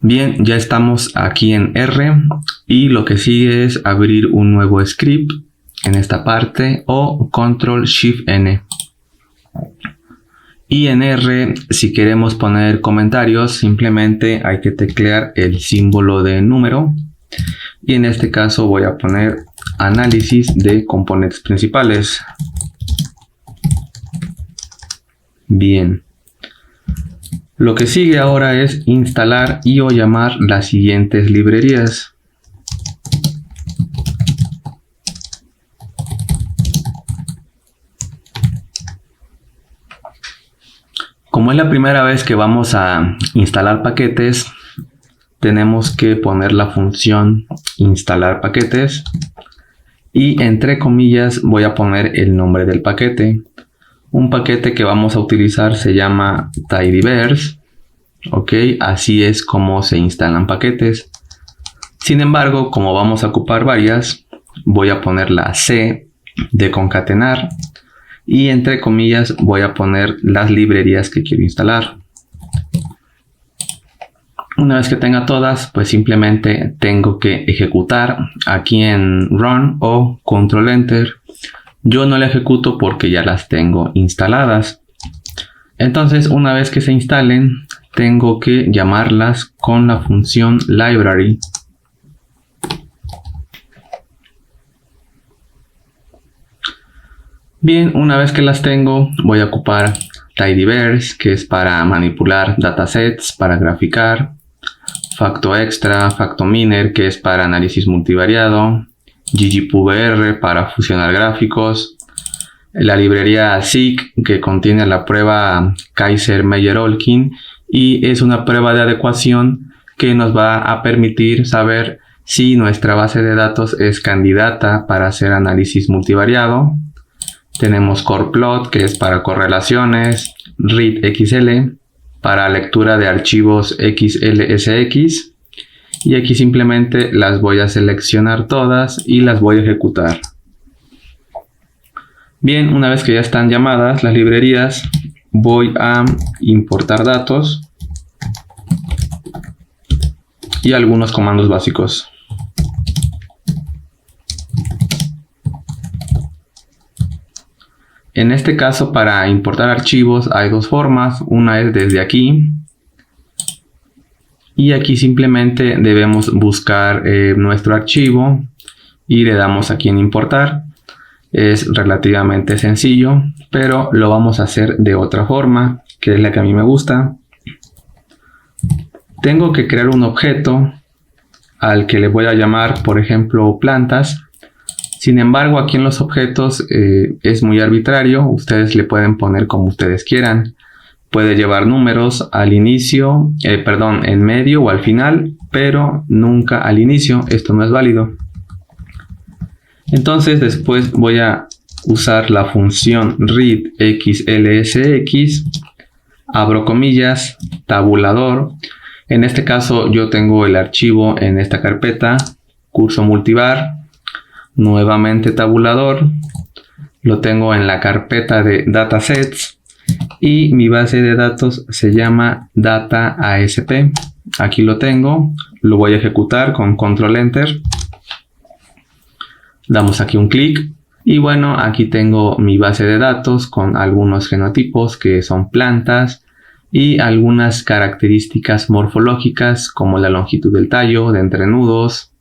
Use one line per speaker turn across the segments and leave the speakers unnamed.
Bien, ya estamos aquí en R y lo que sigue es abrir un nuevo script en esta parte o Control-Shift-N. Y en R, si queremos poner comentarios, simplemente hay que teclear el símbolo de número. Y en este caso voy a poner análisis de componentes principales. Bien. Lo que sigue ahora es instalar y o llamar las siguientes librerías. Como es la primera vez que vamos a instalar paquetes, tenemos que poner la función instalar paquetes y entre comillas voy a poner el nombre del paquete. Un paquete que vamos a utilizar se llama tidyverse. Ok, así es como se instalan paquetes. Sin embargo, como vamos a ocupar varias, voy a poner la C de concatenar y entre comillas voy a poner las librerías que quiero instalar. Una vez que tenga todas, pues simplemente tengo que ejecutar aquí en Run o Control Enter. Yo no la ejecuto porque ya las tengo instaladas. Entonces, una vez que se instalen, tengo que llamarlas con la función library. Bien, una vez que las tengo, voy a ocupar tidyverse, que es para manipular datasets, para graficar. FactoExtra, FactoMiner, que es para análisis multivariado. ggpuvr para fusionar gráficos. La librería SIG, que contiene la prueba Kaiser-Meyer-Olkin y es una prueba de adecuación que nos va a permitir saber si nuestra base de datos es candidata para hacer análisis multivariado. Tenemos CorePlot, que es para correlaciones, ReadXL para lectura de archivos XLSX y aquí simplemente las voy a seleccionar todas y las voy a ejecutar. Bien, una vez que ya están llamadas las librerías, voy a importar datos y algunos comandos básicos. En este caso, para importar archivos hay dos formas. Una es desde aquí. Y aquí simplemente debemos buscar nuestro archivo y le damos aquí en importar. Es relativamente sencillo, pero lo vamos a hacer de otra forma, que es la que a mí me gusta. Tengo que crear un objeto al que le voy a llamar, por ejemplo, plantas. Sin embargo, aquí en los objetos es muy arbitrario. Ustedes le pueden poner como ustedes quieran. Puede llevar números al inicio, en medio o al final, pero nunca al inicio. Esto no es válido. Entonces después voy a usar la función readXLSX, abro comillas, tabulador. En este caso yo tengo el archivo en esta carpeta, curso multivar, nuevamente tabulador, lo tengo en la carpeta de datasets y mi base de datos se llama data.asp. Aquí lo tengo, lo voy a ejecutar con control enter. Damos aquí un clic y bueno, aquí tengo mi base de datos con algunos genotipos que son plantas y algunas características morfológicas como la longitud del tallo, de entrenudos,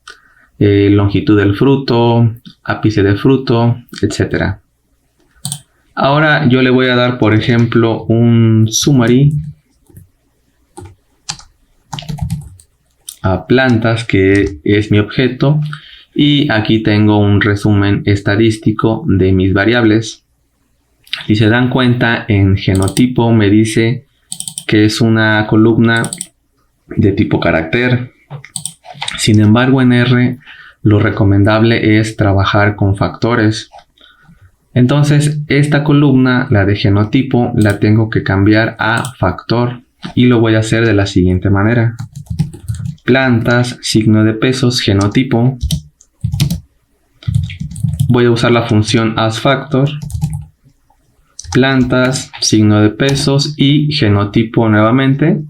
longitud del fruto, ápice de fruto, etc. Ahora yo le voy a dar, por ejemplo, un summary a plantas, que es mi objeto. Y aquí tengo un resumen estadístico de mis variables. Si se dan cuenta, en genotipo me dice que es una columna de tipo carácter. Sin embargo, en R lo recomendable es trabajar con factores. Entonces, esta columna, la de genotipo, la tengo que cambiar a factor. Y lo voy a hacer de la siguiente manera. Plantas, signo de pesos, genotipo. Voy a usar la función asFactor, plantas, signo de pesos y genotipo nuevamente.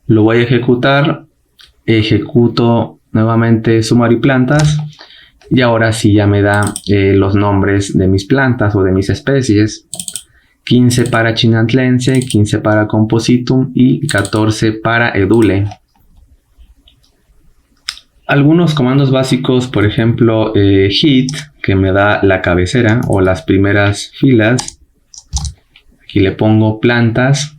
Lo voy a ejecutar Ejecuto nuevamente sumario y plantas. Y ahora sí ya me da los nombres de mis plantas o de mis especies. 15 para chinantlense, 15 para compositum y 14 para edule. Algunos comandos básicos, por ejemplo, hit, que me da la cabecera o las primeras filas. Aquí le pongo plantas.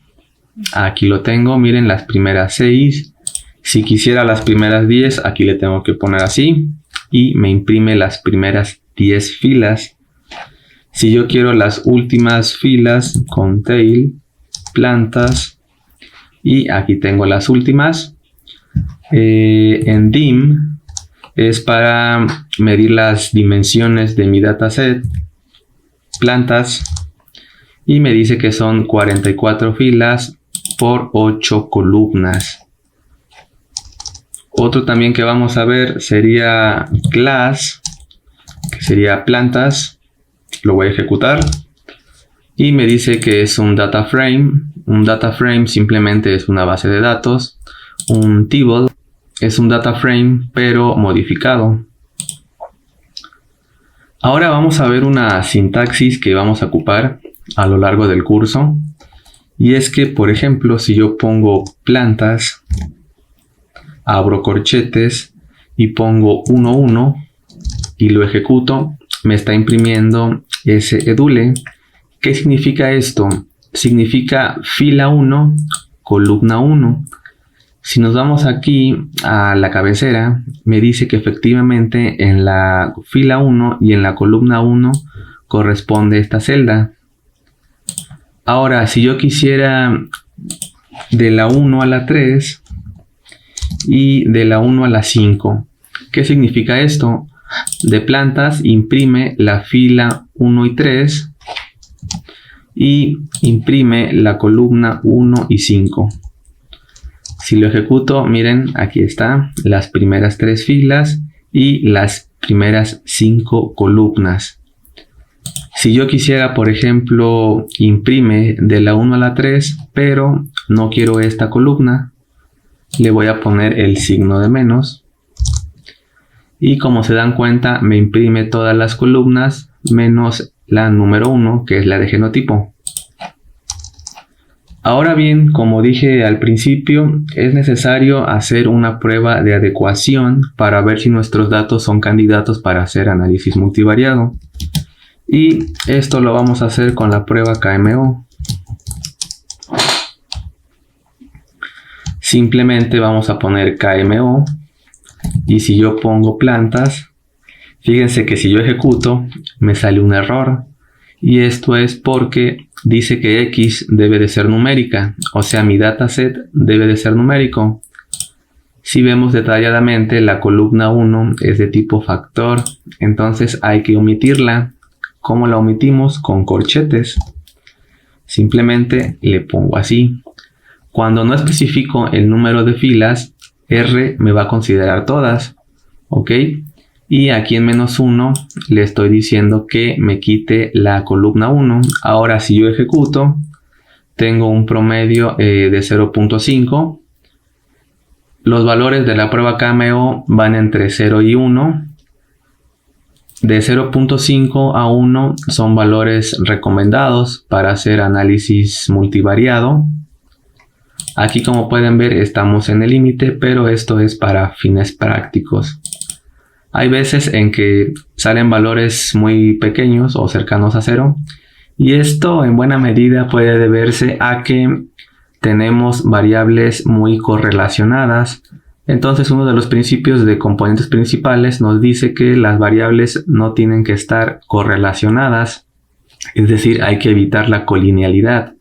Aquí lo tengo, miren, las primeras 6. Si quisiera las primeras 10, aquí le tengo que poner así. Y me imprime las primeras 10 filas. Si yo quiero las últimas filas, con tail, plantas. Y aquí tengo las últimas. En dim es para medir las dimensiones de mi dataset. Plantas. Y me dice que son 44 filas por 8 columnas. Otro también que vamos a ver sería class, que sería plantas. Lo voy a ejecutar. Y me dice que es un data frame. Un data frame simplemente es una base de datos. Un table es un data frame pero modificado. Ahora vamos a ver una sintaxis que vamos a ocupar a lo largo del curso. Y es que, por ejemplo, si yo pongo plantas, abro corchetes y pongo 1.1 y lo ejecuto, me está imprimiendo ese edule. ¿Qué significa esto? Significa fila 1, columna 1. Si nos vamos aquí a la cabecera, me dice que efectivamente en la fila 1 y en la columna 1 corresponde esta celda. Ahora, si yo quisiera de la 1 a la 3 y de la 1 a la 5, ¿qué significa esto? De plantas imprime la fila 1 y 3 y imprime la columna 1 y 5. Si lo ejecuto, miren, aquí está las primeras 3 filas y las primeras 5 columnas. Si yo quisiera, por ejemplo, imprime de la 1 a la 3, pero no quiero esta columna, le voy a poner el signo de menos. Y como se dan cuenta, me imprime todas las columnas menos la número 1, que es la de genotipo. Ahora bien, como dije al principio, es necesario hacer una prueba de adecuación para ver si nuestros datos son candidatos para hacer análisis multivariado. Y esto lo vamos a hacer con la prueba KMO. Simplemente vamos a poner KMO. Y si yo pongo plantas, fíjense que si yo ejecuto, me sale un error. Y esto es porque dice que X debe de ser numérica. O sea, mi dataset debe de ser numérico. Si vemos detalladamente, la columna 1 es de tipo factor. Entonces hay que omitirla. ¿Cómo la omitimos? Con corchetes. Simplemente le pongo así. Cuando no especifico el número de filas, R me va a considerar todas. ¿Ok? Y aquí en -1 le estoy diciendo que me quite la columna 1. Ahora si yo ejecuto, tengo un promedio de 0.5. Los valores de la prueba KMO van entre 0 y 1. De 0.5 a 1 son valores recomendados para hacer análisis multivariado. Aquí, como pueden ver, estamos en el límite, pero esto es para fines prácticos. Hay veces en que salen valores muy pequeños o cercanos a 0, y esto en buena medida puede deberse a que tenemos variables muy correlacionadas. Entonces, uno de los principios de componentes principales nos dice que las variables no tienen que estar correlacionadas, es decir, hay que evitar la colinealidad.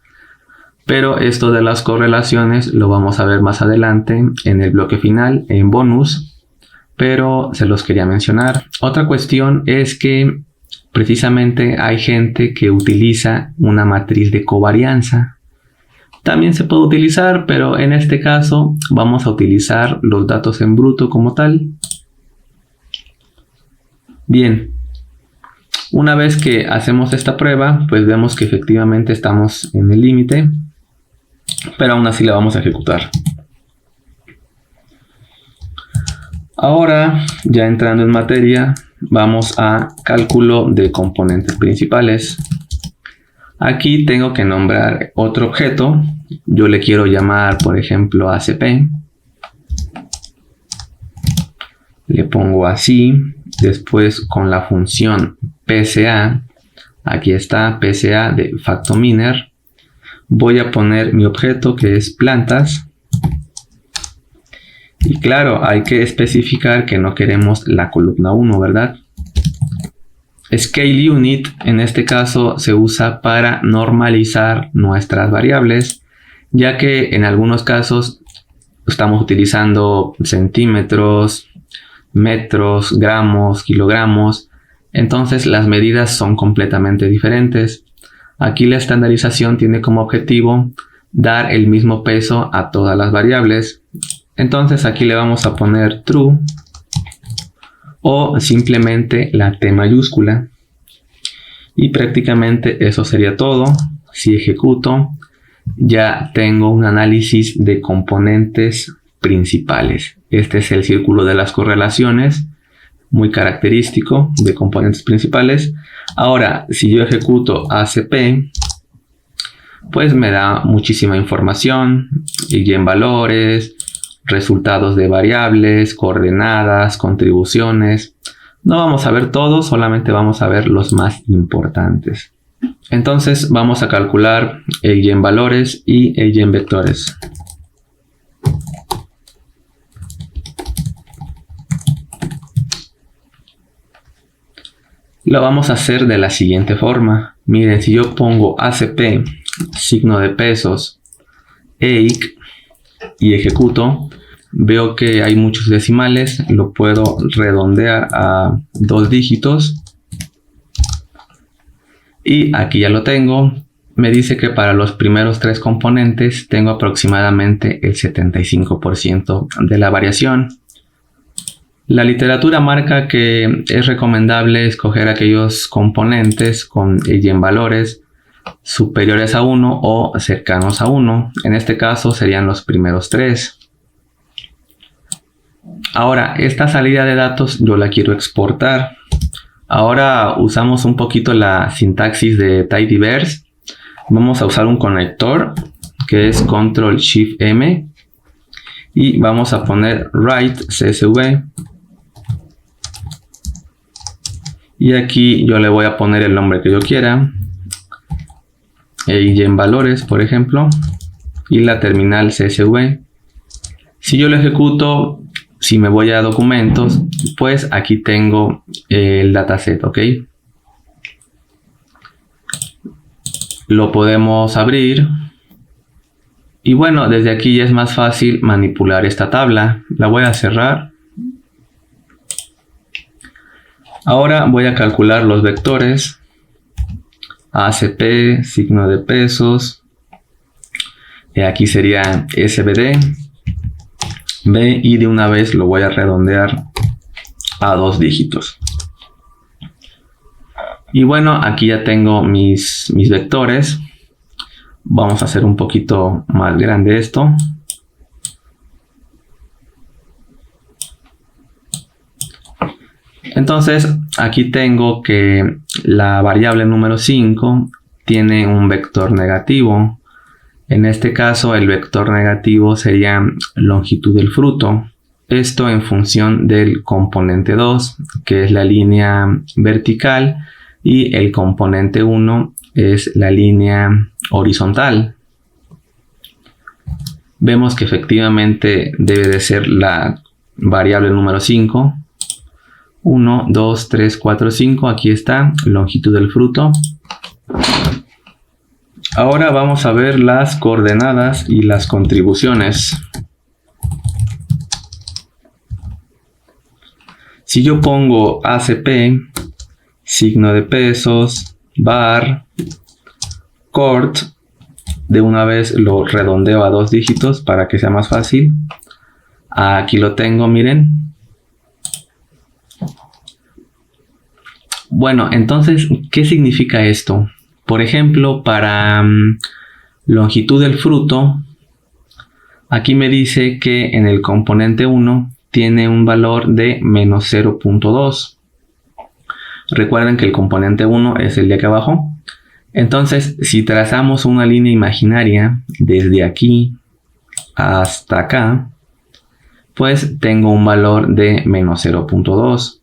Pero esto de las correlaciones lo vamos a ver más adelante en el bloque final, en bonus, pero se los quería mencionar. Otra cuestión es que precisamente hay gente que utiliza una matriz de covarianza. También se puede utilizar, pero en este caso vamos a utilizar los datos en bruto como tal. Bien, una vez que hacemos esta prueba, pues vemos que efectivamente estamos en el límite, pero aún así la vamos a ejecutar. Ahora, ya entrando en materia, vamos a cálculo de componentes principales. Aquí tengo que nombrar otro objeto. Yo le quiero llamar, por ejemplo, ACP. Le pongo así. Después con la función PCA. Aquí está PCA de FactoMiner. Voy a poner mi objeto que es plantas. Y claro, hay que especificar que no queremos la columna 1, ¿verdad? Scale Unit en este caso se usa para normalizar nuestras variables, ya que en algunos casos estamos utilizando centímetros, metros, gramos, kilogramos. Entonces las medidas son completamente diferentes. Aquí la estandarización tiene como objetivo dar el mismo peso a todas las variables. Entonces aquí le vamos a poner true o simplemente la T mayúscula. Y prácticamente eso sería todo. Si ejecuto, ya tengo un análisis de componentes principales. Este es el círculo de las correlaciones, muy característico de componentes principales. Ahora, si yo ejecuto ACP, pues me da muchísima información, y en valores, resultados de variables, coordenadas, contribuciones. No vamos a ver todo, solamente vamos a ver los más importantes. Entonces vamos a calcular eigenvalores y eigenvectores. Lo vamos a hacer de la siguiente forma. Miren, si yo pongo ACP, signo de pesos, EIC y ejecuto, veo que hay muchos decimales. Lo puedo redondear a 2 dígitos. Y aquí ya lo tengo. Me dice que para los primeros 3 componentes tengo aproximadamente el 75% de la variación. La literatura marca que es recomendable escoger aquellos componentes con eigenvalores superiores a 1 o cercanos a 1. En este caso serían los primeros 3. Ahora, esta salida de datos yo la quiero exportar. Ahora usamos un poquito la sintaxis de tidyverse. Vamos a usar un conector que es Ctrl+Shift+M y vamos a poner write CSV. Y aquí yo le voy a poner el nombre que yo quiera. Eigenvalores, por ejemplo. Y la terminal CSV. Si yo lo ejecuto, si me voy a documentos, pues aquí tengo el dataset, ¿ok? Lo podemos abrir. Y bueno, desde aquí ya es más fácil manipular esta tabla. La voy a cerrar. Ahora voy a calcular los vectores. ACP, signo de pesos. Aquí sería SBD. B, y de una vez lo voy a redondear a 2 dígitos. Y bueno, aquí ya tengo mis vectores. Vamos a hacer un poquito más grande esto. Entonces, aquí tengo que la variable número 5 tiene un vector negativo. En este caso, el vector negativo sería longitud del fruto. Esto en función del componente 2, que es la línea vertical, y el componente 1 es la línea horizontal. Vemos que efectivamente debe de ser la variable número 5. 1, 2, 3, 4, 5. Aquí está, longitud del fruto. Ahora vamos a ver las coordenadas y las contribuciones. Si yo pongo ACP, signo de pesos, bar, cort, de una vez lo redondeo a 2 dígitos para que sea más fácil. Aquí lo tengo, miren. Bueno, entonces, ¿qué significa esto? Por ejemplo, para longitud del fruto, aquí me dice que en el componente 1 tiene un valor de menos 0.2. Recuerden que el componente 1 es el de acá abajo. Entonces, si trazamos una línea imaginaria desde aquí hasta acá, pues tengo un valor de menos 0.2.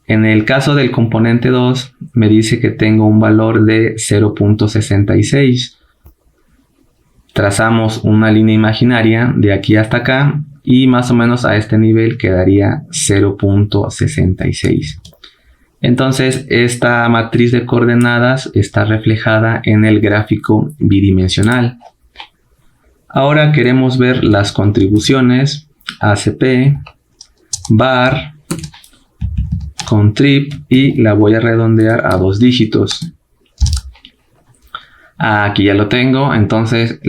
En el caso del componente 2, me dice que tengo un valor de 0.66. Trazamos una línea imaginaria de aquí hasta acá y más o menos a este nivel quedaría 0.66. Entonces, esta matriz de coordenadas está reflejada en el gráfico bidimensional. Ahora queremos ver las contribuciones ACP, bar, contrib y la voy a redondear a 2 dígitos. Aquí ya lo tengo. Entonces,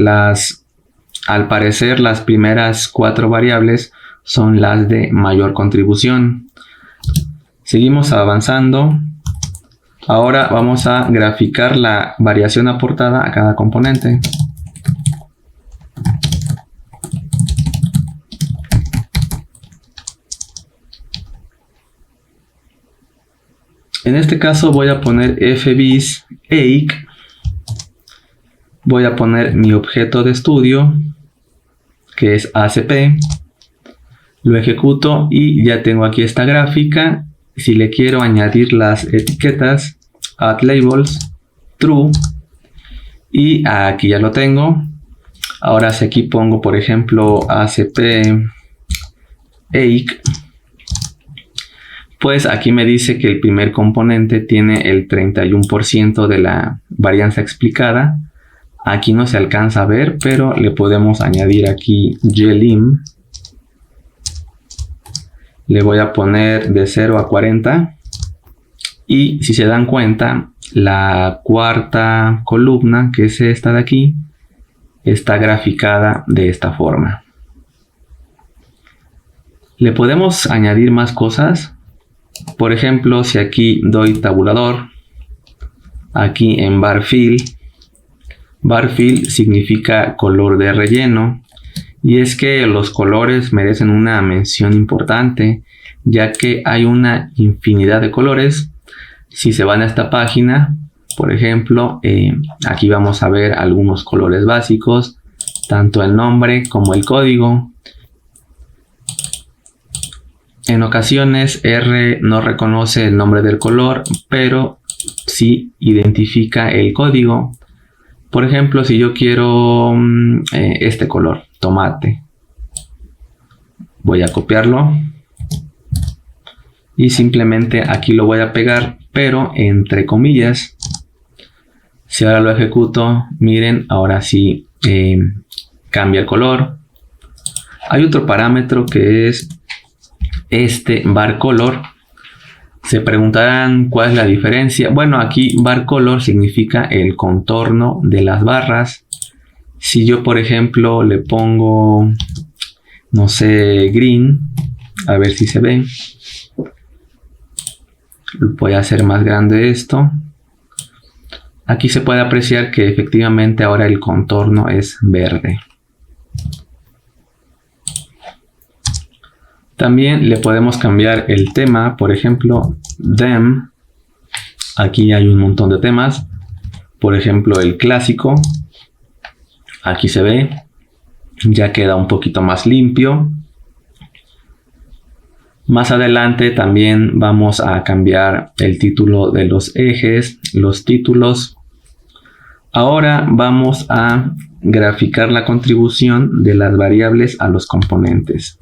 al parecer las primeras 4 variables son las de mayor contribución. Seguimos avanzando. Ahora vamos a graficar la variación aportada a cada componente. En este caso voy a poner fbis eic. Voy a poner mi objeto de estudio, que es ACP. Lo ejecuto y ya tengo aquí esta gráfica. Si le quiero añadir las etiquetas, add labels, true, y aquí ya lo tengo. Ahora si aquí pongo, por ejemplo, ACP eic, pues aquí me dice que el primer componente tiene el 31% de la varianza explicada. Aquí no se alcanza a ver, pero le podemos añadir aquí glim. Le voy a poner de 0 a 40. Y si se dan cuenta, la cuarta columna, que es esta de aquí, está graficada de esta forma. Le podemos añadir más cosas. Por ejemplo, si aquí doy tabulador, aquí en bar fill significa color de relleno. Y es que los colores merecen una mención importante, ya que hay una infinidad de colores. Si se van a esta página, por ejemplo, aquí vamos a ver algunos colores básicos, tanto el nombre como el código. En ocasiones R no reconoce el nombre del color, pero sí identifica el código. Por ejemplo, si yo quiero este color, tomate, voy a copiarlo y simplemente aquí lo voy a pegar, pero entre comillas. Si ahora lo ejecuto, miren, ahora sí cambia el color. Hay otro parámetro que es este bar color. Se preguntarán cuál es la diferencia. Bueno, aquí bar color significa el contorno de las barras. Si yo, por ejemplo, le pongo, no sé, green, a ver si se ve. Voy a hacer más grande esto. Aquí se puede apreciar que efectivamente ahora el contorno es verde. También le podemos cambiar el tema, por ejemplo, them. Aquí hay un montón de temas. Por ejemplo, el clásico. Aquí se ve. Ya queda un poquito más limpio. Más adelante también vamos a cambiar el título de los ejes, los títulos. Ahora vamos a graficar la contribución de las variables a los componentes.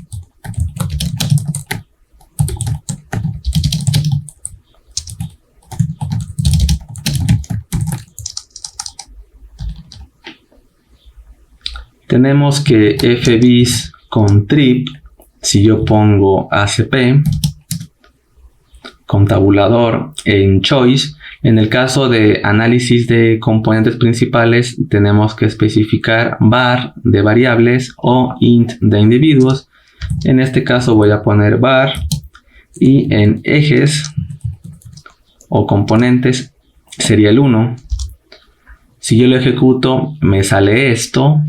Tenemos que fbis contrib, si yo pongo ACP, con tabulador en choice, en el caso de análisis de componentes principales tenemos que especificar var de variables o int de individuos. En este caso voy a poner var y en ejes o componentes sería el 1. Si yo lo ejecuto me sale esto.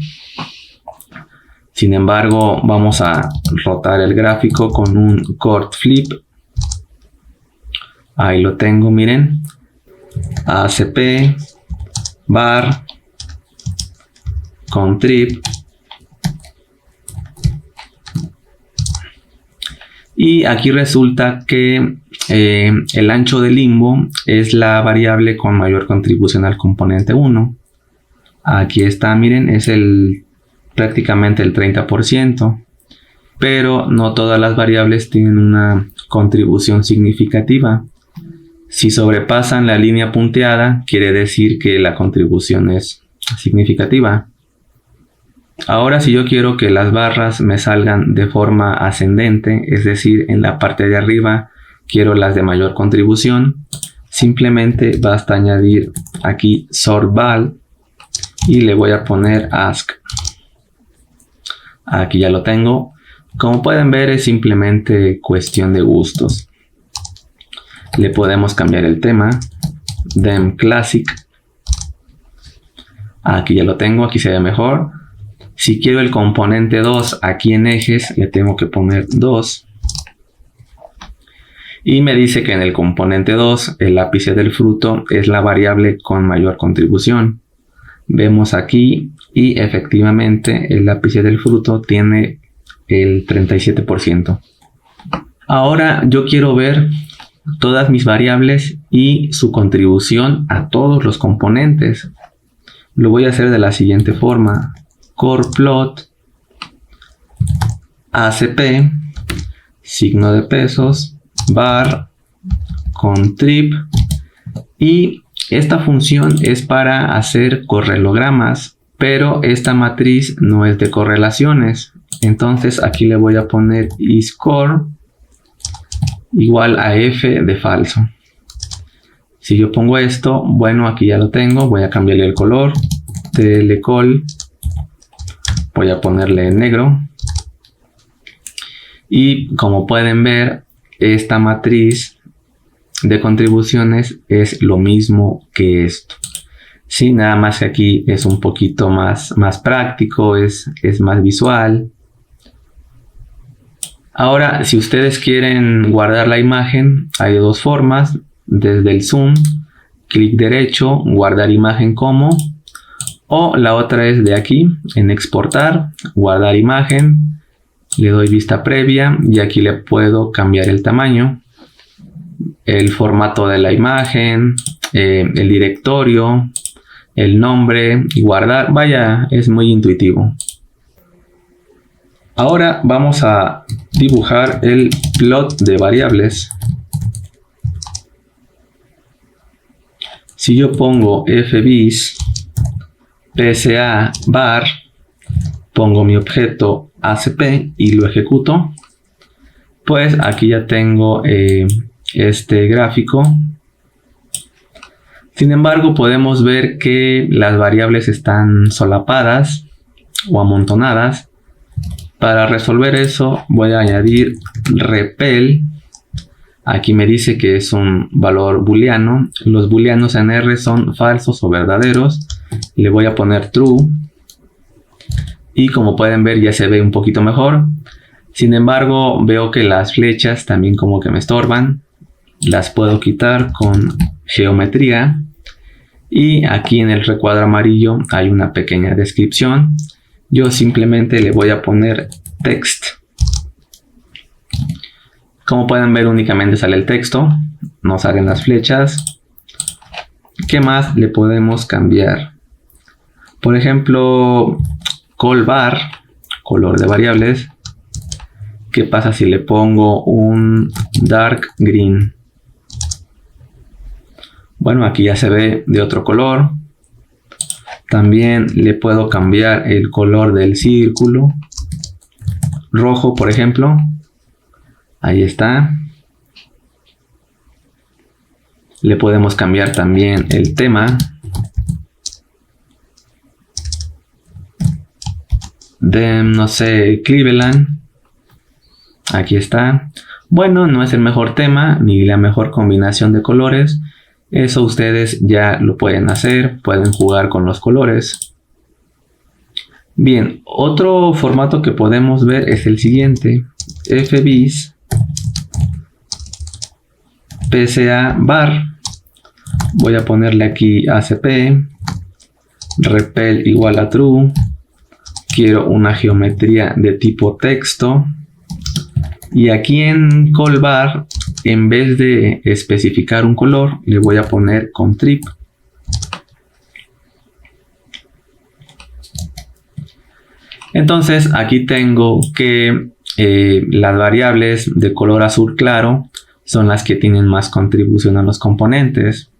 Sin embargo, vamos a rotar el gráfico con un Chord Flip. Ahí lo tengo, miren. ACP, bar, con trip. Y aquí resulta que el ancho de limbo es la variable con mayor contribución al componente 1. Aquí está, miren, es prácticamente el 30%. Pero no todas las variables tienen una contribución significativa. Si sobrepasan la línea punteada, quiere decir que la contribución es significativa. Ahora, si yo quiero que las barras me salgan de forma ascendente, es decir, en la parte de arriba quiero las de mayor contribución, simplemente basta añadir aquí sortVal y le voy a poner ask. Aquí ya lo tengo. Como pueden ver, es simplemente cuestión de gustos. Le podemos cambiar el tema, Dem Classic. Aquí ya lo tengo, aquí se ve mejor. Si quiero el componente 2 aquí en ejes, le tengo que poner 2. Y me dice que en el componente 2, el ápice del fruto es la variable con mayor contribución. Vemos aquí y efectivamente el ápice del fruto tiene el 37%. Ahora yo quiero ver todas mis variables y su contribución a todos los componentes. Lo voy a hacer de la siguiente forma. Chord plot, ACP, signo de pesos, bar, con trip. Y esta función es para hacer correlogramas, pero esta matriz no es de correlaciones. Entonces aquí le voy a poner isCor igual a f de falso. Si yo pongo esto, bueno, aquí ya lo tengo. Voy a cambiarle el color. Telecol. Voy a ponerle negro. Y como pueden ver, esta matriz de contribuciones es lo mismo que esto. Sí, nada más que aquí es un poquito más práctico, es más visual. Ahora, si ustedes quieren guardar la imagen, hay dos formas. Desde el zoom, clic derecho, guardar imagen como. O la otra es de aquí, en exportar, guardar imagen. Le doy vista previa y aquí le puedo cambiar el tamaño, el formato de la imagen, el directorio, el nombre y guardar. Vaya, es muy intuitivo. Ahora vamos a dibujar el plot de variables. Si yo pongo fbis psa bar, pongo mi objeto ACP y lo ejecuto, pues aquí ya tengo este gráfico. Sin embargo, podemos ver que las variables están solapadas o amontonadas. Para resolver eso voy a añadir repel. Aquí me dice que es un valor booleano. Los booleanos en R son falsos o verdaderos. Le voy a poner true. Y como pueden ver ya se ve un poquito mejor. Sin embargo, veo que las flechas también como que me estorban. Las puedo quitar con geometría. Y aquí en el recuadro amarillo hay una pequeña descripción. Yo simplemente le voy a poner text. Como pueden ver, únicamente sale el texto, no salen las flechas. ¿Qué más le podemos cambiar? Por ejemplo, color, color de variables. ¿Qué pasa si le pongo un dark green? Bueno, aquí ya se ve de otro color. También le puedo cambiar el color del círculo. Rojo, por ejemplo. Ahí está. Le podemos cambiar también el tema. De, no sé, Cleveland. Aquí está. Bueno, no es el mejor tema ni la mejor combinación de colores. Eso ustedes ya lo pueden hacer. Pueden jugar con los colores. Bien, otro formato que podemos ver es el siguiente. fbis pca var. Voy a ponerle aquí acp. Repel igual a true. Quiero una geometría de tipo texto. Y aquí en callbar, en vez de especificar un color, le voy a poner contrib. Entonces aquí tengo que las variables de color azul claro son las que tienen más contribución a los componentes,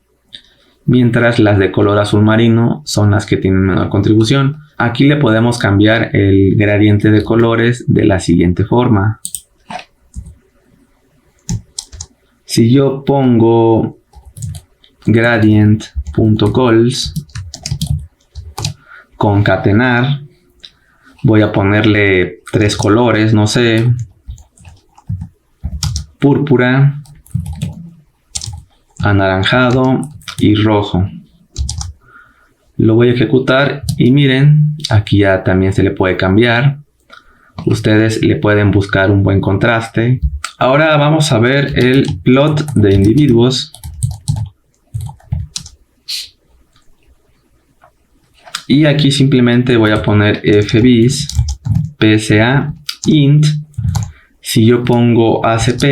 mientras las de color azul marino son las que tienen menor contribución. Aquí le podemos cambiar el gradiente de colores de la siguiente forma. Si yo pongo gradient.colors concatenar, voy a ponerle 3 colores, no sé, púrpura, anaranjado y rojo. Lo voy a ejecutar y miren, aquí ya también se le puede cambiar. Ustedes le pueden buscar un buen contraste. Ahora vamos a ver el plot de individuos. Y aquí simplemente voy a poner fbis pca int. Si yo pongo acp,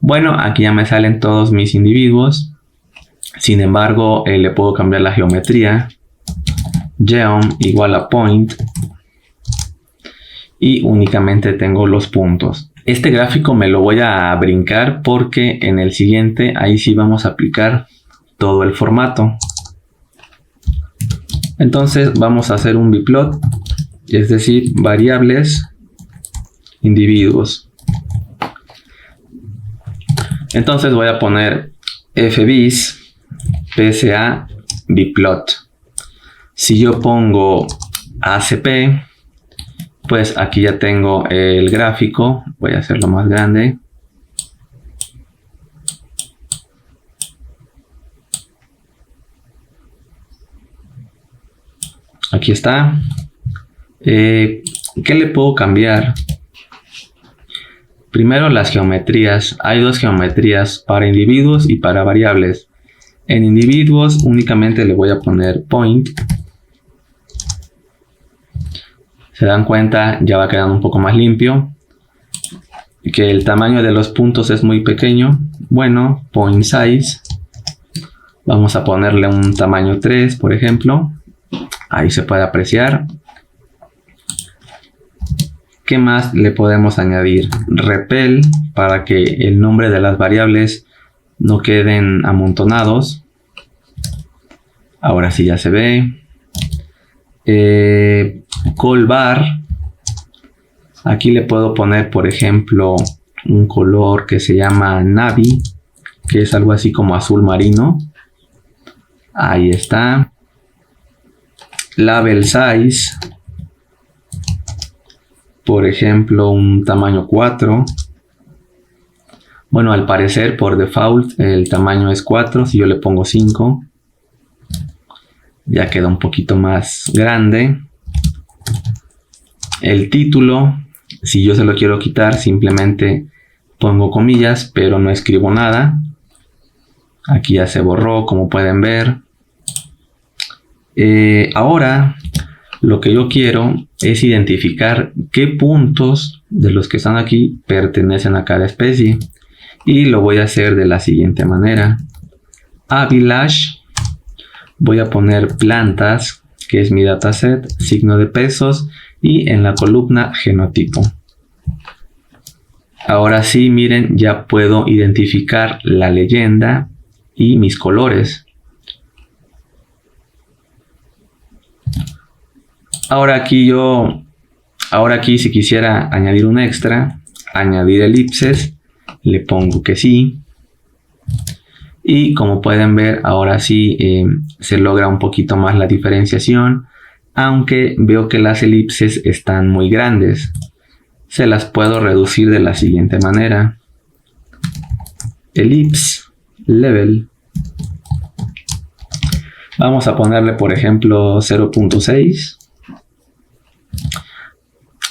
bueno, aquí ya me salen todos mis individuos. Sin embargo, le puedo cambiar la geometría. Geom igual a point. Y únicamente tengo los puntos. Este gráfico me lo voy a brincar porque en el siguiente ahí sí vamos a aplicar todo el formato. Entonces vamos a hacer un biplot, es decir, variables, individuos. Entonces voy a poner fbis pca biplot. Si yo pongo acp, pues aquí ya tengo el gráfico. Voy a hacerlo más grande. Aquí está. ¿Qué le puedo cambiar? Primero las geometrías. Hay 2 geometrías para individuos y para variables. En individuos únicamente le voy a poner point. Se dan cuenta, ya va quedando un poco más limpio. Que el tamaño de los puntos es muy pequeño. Bueno, point size. Vamos a ponerle un tamaño 3, por ejemplo. Ahí se puede apreciar. ¿Qué más le podemos añadir? Repel, para que el nombre de las variables no queden amontonados. Ahora sí ya se ve. Callbar. Aquí le puedo poner, por ejemplo, un color que se llama navy, que es algo así como azul marino. Ahí está. Label size, por ejemplo, un tamaño 4. Bueno, al parecer por default el tamaño es 4. Si yo le pongo 5, ya queda un poquito más grande. El título, si yo se lo quiero quitar, simplemente pongo comillas, pero no escribo nada. Aquí ya se borró, como pueden ver. Ahora lo que yo quiero es identificar qué puntos de los que están aquí pertenecen a cada especie, y lo voy a hacer de la siguiente manera. A village, voy a poner plantas, que es mi dataset, signo de pesos, y en la columna genotipo. Ahora sí, miren, ya puedo identificar la leyenda y mis colores. Ahora aquí si quisiera añadir un extra, añadir elipses, le pongo que sí. Y como pueden ver, ahora sí se logra un poquito más la diferenciación, aunque veo que las elipses están muy grandes. Se las puedo reducir de la siguiente manera. Ellipse level. Vamos a ponerle, por ejemplo, 0.6.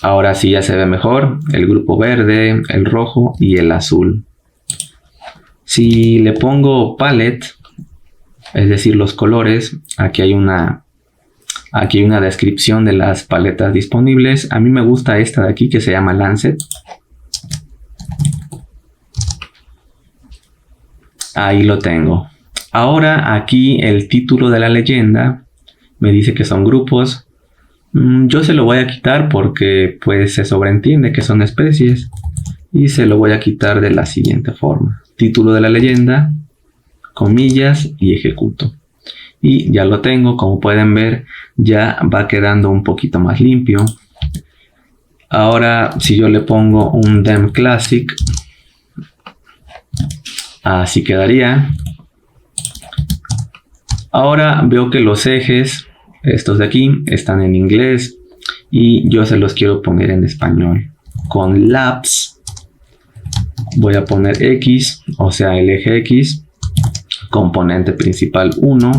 Ahora sí ya se ve mejor el grupo verde, el rojo y el azul. Si le pongo palette, es decir, los colores, aquí hay una descripción de las paletas disponibles. A mí me gusta esta de aquí que se llama Lancet. Ahí lo tengo. Ahora aquí el título de la leyenda me dice que son grupos. Yo se lo voy a quitar porque pues se sobreentiende que son especies. Y se lo voy a quitar de la siguiente forma. Título de la leyenda, comillas y ejecuto. Y ya lo tengo, como pueden ver, ya va quedando un poquito más limpio. Ahora, si yo le pongo un Dem Classic, así quedaría. Ahora veo que los ejes, estos de aquí, están en inglés y yo se los quiero poner en español. Con Labs voy a poner X, o sea, el eje X, componente principal 1,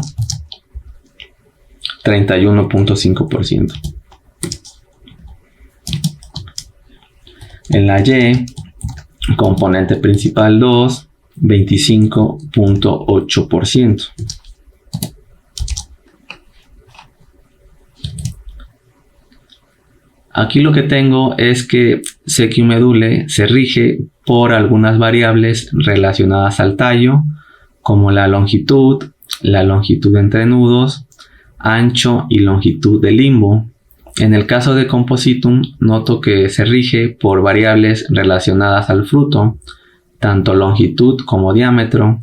31.5%. En la Y, componente principal 2, 25.8%. Aquí lo que tengo es que CQMedule se rige por algunas variables relacionadas al tallo, como la longitud entre nudos, ancho y longitud de limbo. En el caso de Compositum, noto que se rige por variables relacionadas al fruto, tanto longitud como diámetro.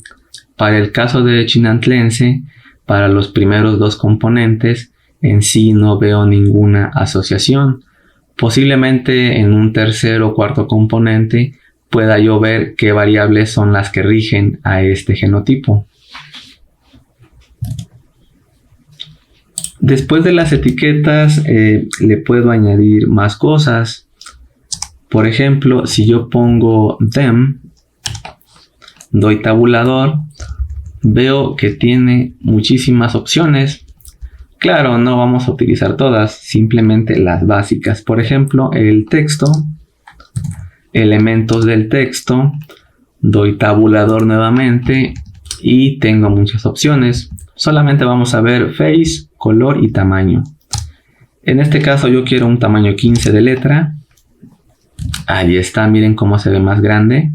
Para el caso de Chinantlense, para los primeros dos componentes, en sí no veo ninguna asociación. Posiblemente en un tercer o cuarto componente pueda yo ver qué variables son las que rigen a este genotipo. Después de las etiquetas le puedo añadir más cosas. Por ejemplo, si yo pongo Dem, doy tabulador, veo que tiene muchísimas opciones. Claro, no vamos a utilizar todas, simplemente las básicas. Por ejemplo, el texto, elementos del texto, doy tabulador nuevamente y tengo muchas opciones. Solamente vamos a ver face, color y tamaño. En este caso yo quiero un tamaño 15 de letra. Ahí está, miren cómo se ve más grande.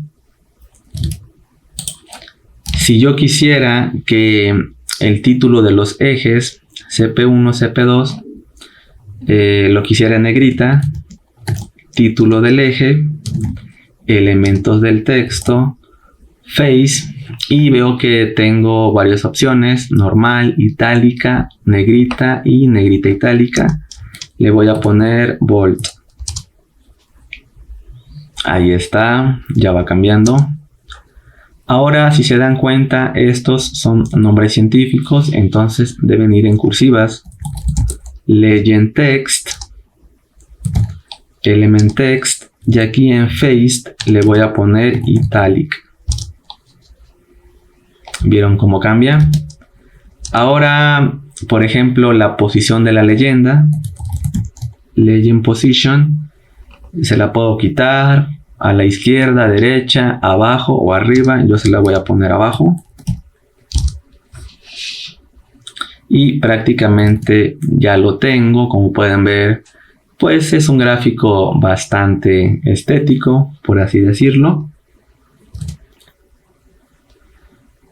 Si yo quisiera que el título de los ejes CP1, CP2 lo quisiera en negrita, título del eje, elementos del texto, face, y veo que tengo varias opciones: normal, itálica, negrita y negrita itálica. Le voy a poner bold. Ahí está, ya va cambiando. Ahora, si se dan cuenta, estos son nombres científicos, entonces deben ir en cursivas. Legend text, element text, y aquí en face le voy a poner italic. ¿Vieron cómo cambia? Ahora, por ejemplo, la posición de la leyenda, legend position, se la puedo quitar a la izquierda, derecha, abajo o arriba. Yo se la voy a poner abajo. Y prácticamente ya lo tengo. Como pueden ver, pues es un gráfico bastante estético, por así decirlo.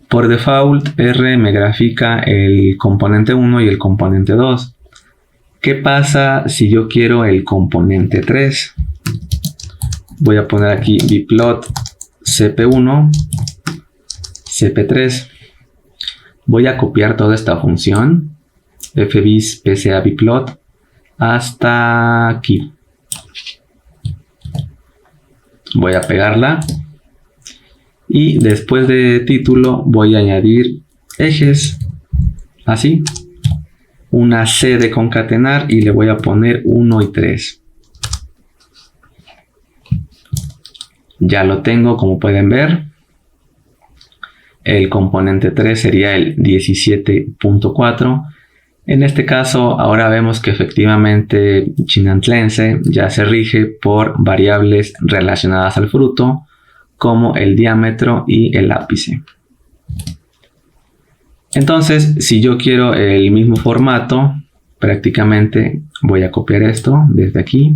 Por default, R me grafica el componente 1 y el componente 2. ¿Qué pasa si yo quiero el componente 3? Voy a poner aquí bplot cp1, cp3. Voy a copiar toda esta función, fbis pca bplot, hasta aquí. Voy a pegarla. Y después de título voy a añadir ejes, así. Una C de concatenar y le voy a poner 1 y 3. Ya lo tengo, como pueden ver. El componente 3 sería el 17.4 En este caso, ahora vemos que efectivamente Chinantlense ya se rige por variables relacionadas al fruto, como el diámetro y el ápice. Entonces, si yo quiero el mismo formato, prácticamente voy a copiar esto desde aquí.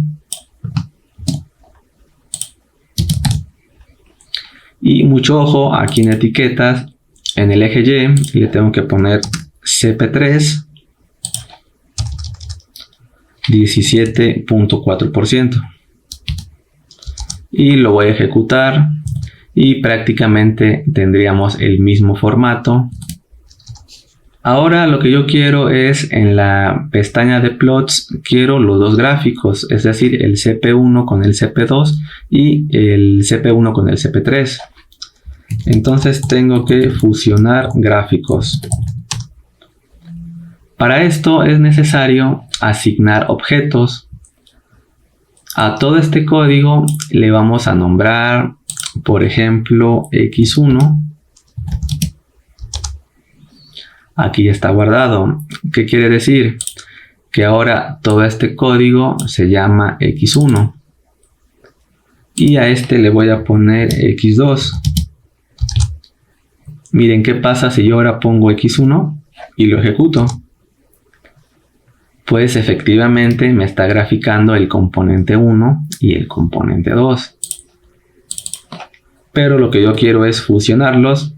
Y mucho ojo, aquí en etiquetas, en el eje Y, le tengo que poner CP3 17.4%. Y lo voy a ejecutar y prácticamente tendríamos el mismo formato. Ahora lo que yo quiero es, en la pestaña de plots, quiero los dos gráficos, es decir, el CP1 con el CP2 y el CP1 con el CP3. Entonces tengo que fusionar gráficos. Para esto es necesario asignar objetos. A todo este código le vamos a nombrar, por ejemplo, X1. Aquí ya está guardado. ¿Qué quiere decir? Que ahora todo este código se llama X1. Y a este le voy a poner X2. Miren qué pasa si yo ahora pongo X1 y lo ejecuto. Pues efectivamente me está graficando el componente 1 y el componente 2. Pero lo que yo quiero es fusionarlos.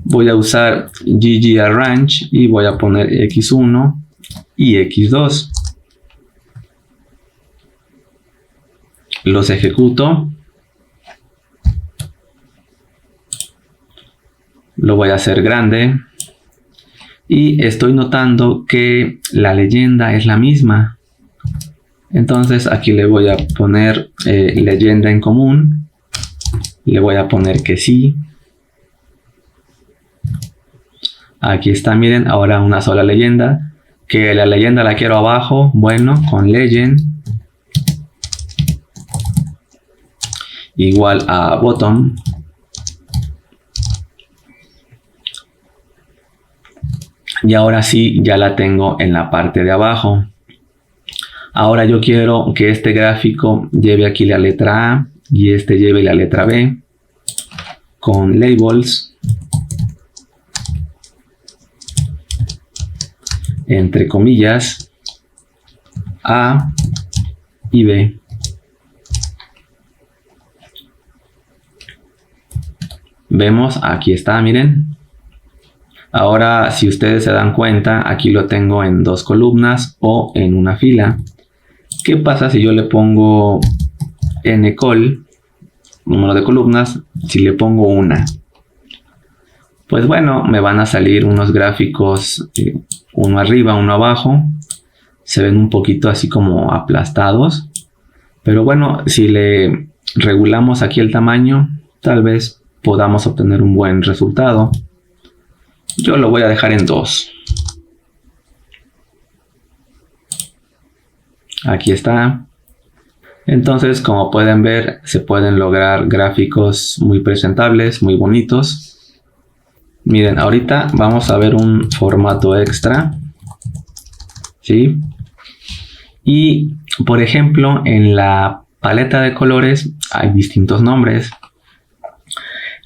Voy a usar ggArrange y voy a poner X1 y X2. Los ejecuto. Lo voy a hacer grande. Y estoy notando que la leyenda es la misma. Entonces aquí le voy a poner leyenda en común. Le voy a poner que sí. Aquí está, miren, ahora una sola leyenda. Que la leyenda la quiero abajo. Bueno, con legend igual a bottom. Y ahora sí, ya la tengo en la parte de abajo. Ahora yo quiero que este gráfico lleve aquí la letra A y este lleve la letra B con labels, entre comillas, A y B. Vemos, aquí está, miren. Ahora, si ustedes se dan cuenta, aquí lo tengo en dos columnas o en una fila. ¿Qué pasa si yo le pongo ncol, número de columnas, si le pongo una? Pues bueno, me van a salir unos gráficos, uno arriba, uno abajo. Se ven un poquito así como aplastados. Pero bueno, si le regulamos aquí el tamaño, tal vez podamos obtener un buen resultado. Yo lo voy a dejar en 2. Aquí está. Entonces, como pueden ver, se pueden lograr gráficos muy presentables, muy bonitos. Miren, ahorita vamos a ver un formato extra. ¿Sí? Y, por ejemplo, en la paleta de colores hay distintos nombres.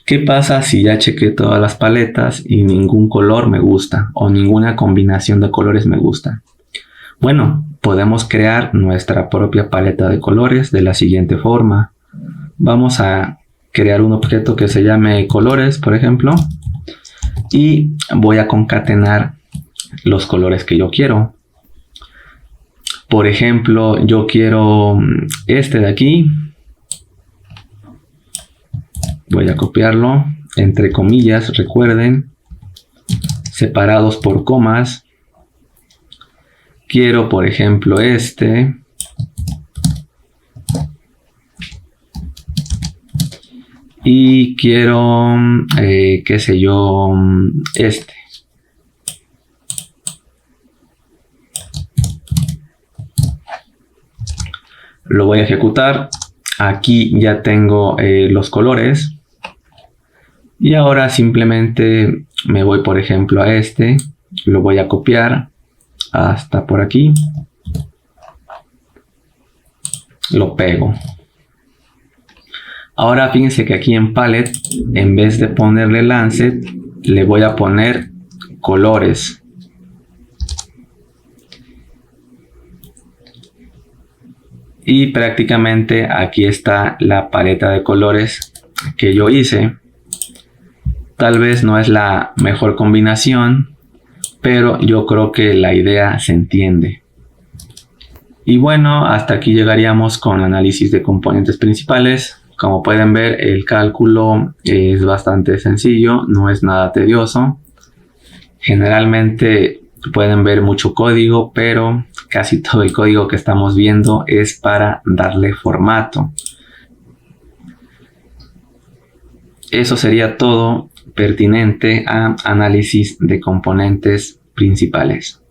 ¿Qué pasa si ya chequé todas las paletas y ningún color me gusta o ninguna combinación de colores me gusta? Bueno, podemos crear nuestra propia paleta de colores de la siguiente forma. Vamos a crear un objeto que se llame colores, por ejemplo, y voy a concatenar los colores que yo quiero. Por ejemplo, yo quiero este de aquí. Voy a copiarlo, entre comillas, recuerden, separados por comas. Quiero, por ejemplo, este. Y quiero, qué sé yo, este. Lo voy a ejecutar. Aquí ya tengo los colores. Y ahora simplemente me voy, por ejemplo, a este. Lo voy a copiar. hasta por aquí. Lo pego. Ahora fíjense que aquí en Palette, en vez de ponerle Lancet, le voy a poner colores. Y prácticamente aquí está la paleta de colores que yo hice. Tal vez no es la mejor combinación, pero yo creo que la idea se entiende. Y bueno, hasta aquí llegaríamos con análisis de componentes principales. Como pueden ver, el cálculo es bastante sencillo, no es nada tedioso. Generalmente pueden ver mucho código, pero casi todo el código que estamos viendo es para darle formato. Eso sería todo pertinente a análisis de componentes principales.